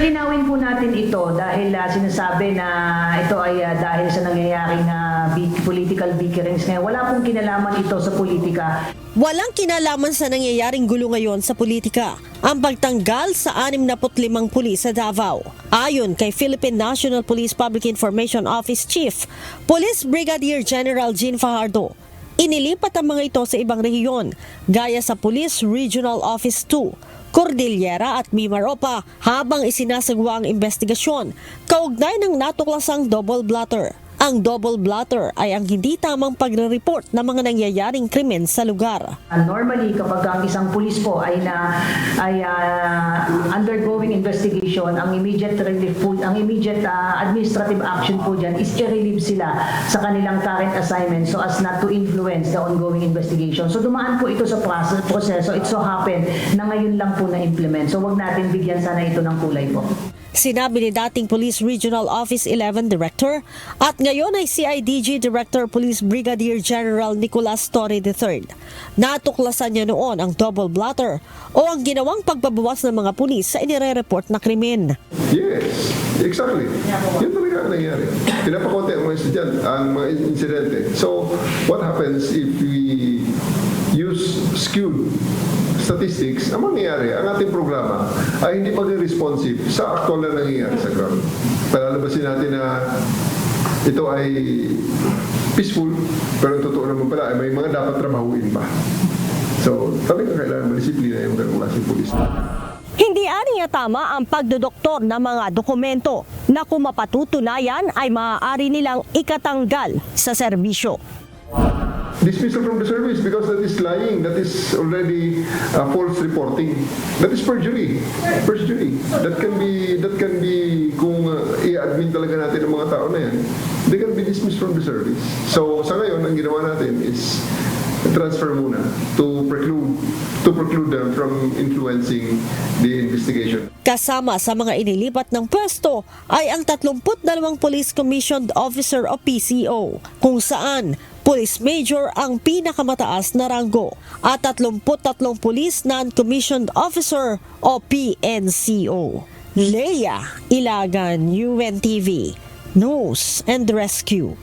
Linawin po natin ito dahil sinasabi na ito ay dahil sa nangyayaring political bickerings ngayon. Wala pong kinalaman ito sa politika. Walang kinalaman sa nangyayaring gulo ngayon sa politika ang pagtanggal sa 65 pulis sa Davao. Ayon kay Philippine National Police Public Information Office Chief, Police Brigadier General Jean Fajardo, inilipat ang mga ito sa ibang rehiyon gaya sa Police Regional Office 2, Cordillera at Mimaropa habang isinasagawa ang investigasyon kaugnay ng natuklasang double blotter. Ang double blotter ay ang hindi tamang pagre-report ng mga nangyayaring krimen sa lugar. Normally, kapag ang isang pulis po ay undergoing investigation, ang immediate relief po, ang immediate administrative action po dyan is i-relieve sila sa kanilang current assignment so as not to influence the ongoing investigation. So dumaan po ito sa proseso. It so happened na ngayon lang po na-implement. So wag natin bigyan sana ito ng kulay po. Sinabi ni dating Police Regional Office 11 Director at ngayon ay CIDG Director Police Brigadier General Nicolas Torre III. Natuklasan niya noon ang double blotter o ang ginawang pagbabawas ng mga pulis sa inire-report na krimen. Yes, exactly. Yun talaga ang nangyari. Pinapakonti ang mga estudyante, ang mga insidente. So, what happens if we use skewed statistics, ang mangyayari, ang ating programa ay hindi pag-responsive sa actual na nangyayari sa ground. Palalabasin natin na ito ay peaceful, pero totoo naman pala ay may mga dapat trabahuin pa. So, talagang kailangan madisiplina yung ganung klaseng pulis. Hindi aniya tama ang pagdodoktor ng mga dokumento na kung mapatutunayan ay maaari nilang ikatanggal sa serbisyo. Dismissal from the service because that is lying, that is already false reporting. That is perjury. Perjury. That can be kung i-admin talaga natin ang mga tao na yan, they can be dismissed from the service. So sa ngayon, ang ginawa natin is transfer muna to preclude them from influencing the investigation. Kasama sa mga inilipat ng pwesto ay ang 32 Police Commissioned Officer o PCO, kung saan Police Major ang pinakamataas na ranggo at 33 Police Non-Commissioned Officer o PNCO. Leia Ilagan, UNTV, News and Rescue.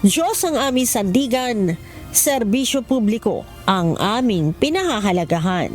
Diyos ang aming sandigan, serbisyo publiko ang aming pinahahalagahan.